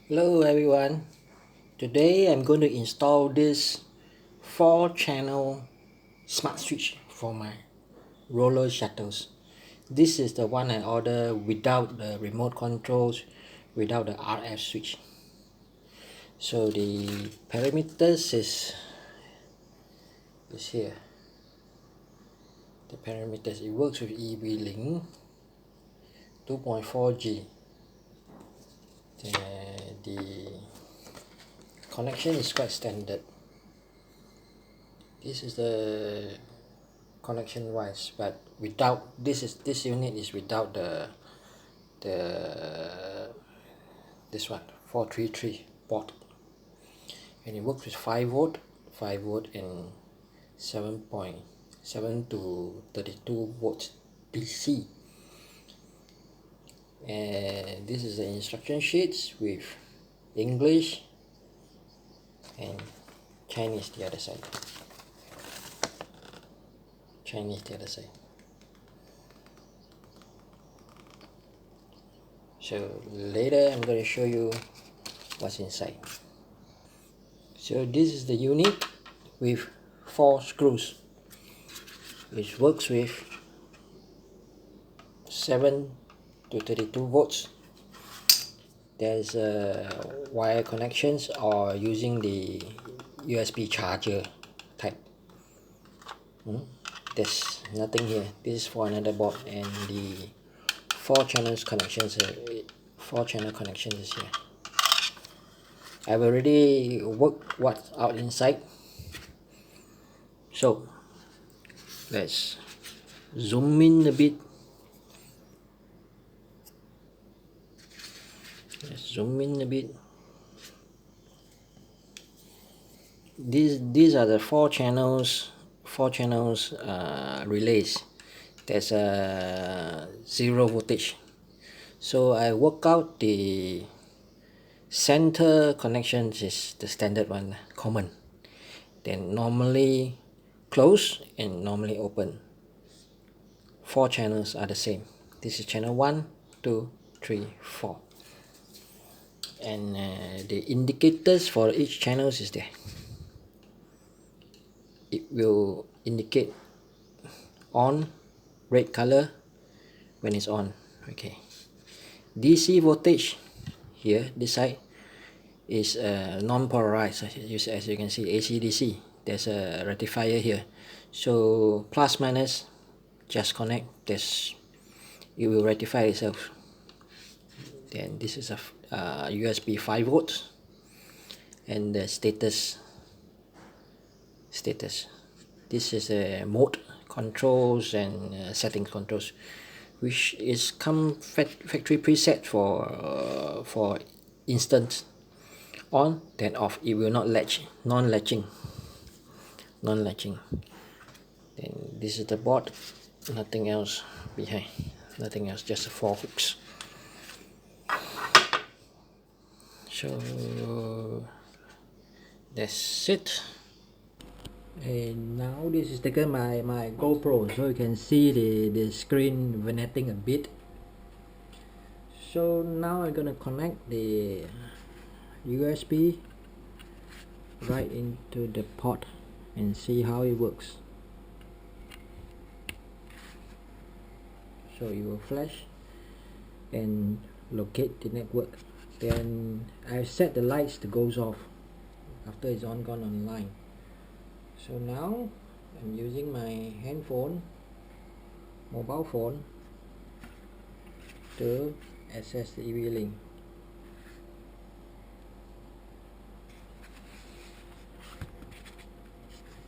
Hello everyone. Today I'm going to install this 4-channel smart switch for my roller shutters. This is the one I ordered without the remote controls, without the RF switch. So the parameters is here. The parameters, it works with EV-Link 2.4G. The connection is quite standard. This is the connection wise, but without this unit is without this one 433 port, and it works with 5 volt and 7.7 to 32 volts DC. And this is the instruction sheets with English and Chinese the other side. So later I'm going to show you what's inside. So this is the unit with 4 screws, which works with 7 to 32 volts. There's wire connections or using the USB charger type. There's nothing here. This is for another board, and the 4-channel connections is here. I've already worked what's out inside. So let's zoom in a bit. These are the 4 channels relays. There's a 0 voltage. So I work out the center connections is the standard one, common. Then normally close and normally open. 4 channels are the same. This is channel 1, 2, 3, 4. And the indicators for each channels is there. It will indicate on, red color when it's on. Okay. DC voltage here, this side, is non-polarized. As you can see, AC/DC. There's a rectifier here. So plus minus, just connect. It will rectify itself. Then this is a USB 5 volts, and the status. This is a mode controls and settings controls, which is come factory preset for instant on then off. It will not latch, non-latching. Then this is the board, nothing else behind, just 4 hooks. So that's it. And now this is taken my GoPro, so you can see the screen vignetting a bit. So now I'm gonna connect the USB right into the port and see how it works. So it will flash and locate the network. Then I set the lights to goes off after it's gone online. So now I'm using my mobile phone to access the EV-Link.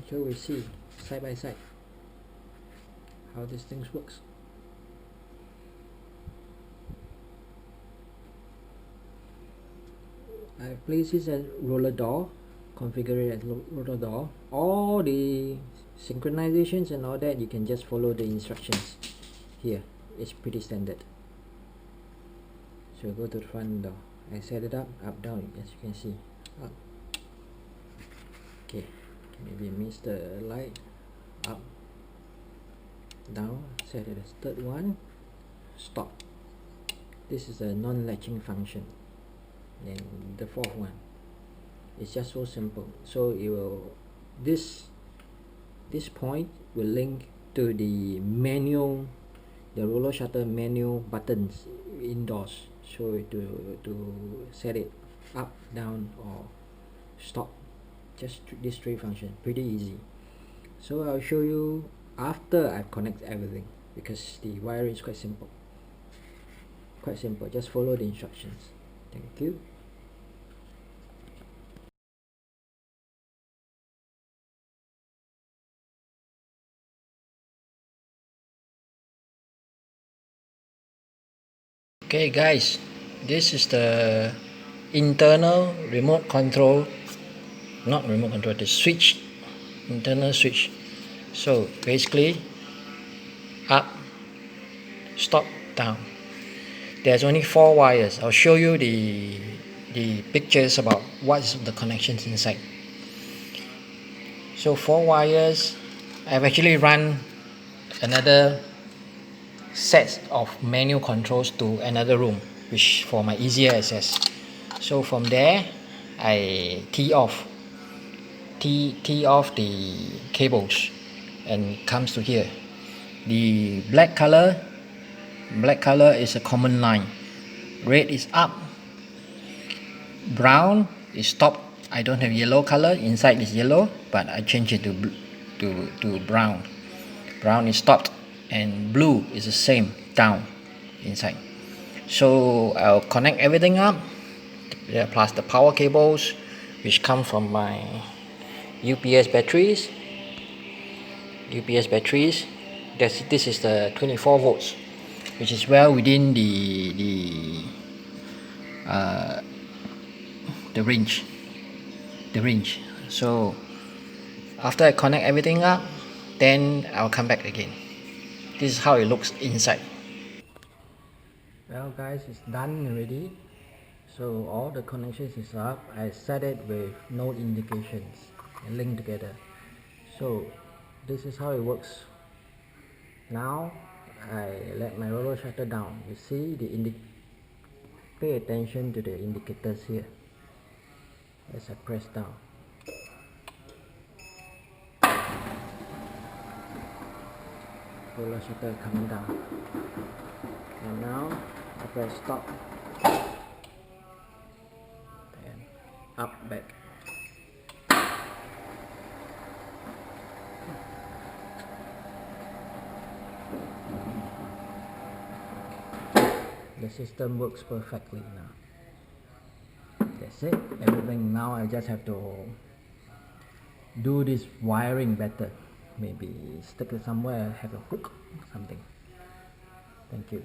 So we see side by side how this thing works. I place this as roller door, configure it as roller door. All the synchronizations and all that, you can just follow the instructions here. It's pretty standard. So go to the front door. I set it up down, as you can see. Up. Okay, maybe I missed the light. Up, down, set it as third one. Stop. This is a non-latching function. Then the fourth one. It's just so simple. So it will, this point will link to the manual, the roller shutter manual buttons indoors. So to set it up, down, or stop, just this three functions, pretty easy. So I'll show you after I've connected everything, because the wiring is quite simple. Just follow the instructions. Thank you. Okay guys, this is the internal remote control, not remote control, the switch, internal switch. So basically, up, stop, down. There's only 4 wires. I'll show you the pictures about what's the connections inside. So 4 wires. I've actually run another set of manual controls to another room, which for my easier access. So from there, I tee off the cables and comes to here. The black color is a common line. Red is up, brown is stop. I don't have yellow color. Inside is yellow, but I change it to brown. Brown is stopped, and blue is the same, down, inside. So I'll connect everything up, plus the power cables, which come from my UPS batteries. This is the 24 volts, which is well within the range. So after I connect everything up, then I'll come back again. This is how it looks inside. Well guys, it's done already. So all the connections is up. I set it with node indications and link together. So this is how it works. Now I let my roller shutter down. You see the pay attention to the indicators here as I press down. Roller shutter coming down. And now I press stop. And up, back. The system works perfectly now. That's it, everything. Now I just have to do this wiring better. Maybe stick it somewhere, have a hook, something. Thank you.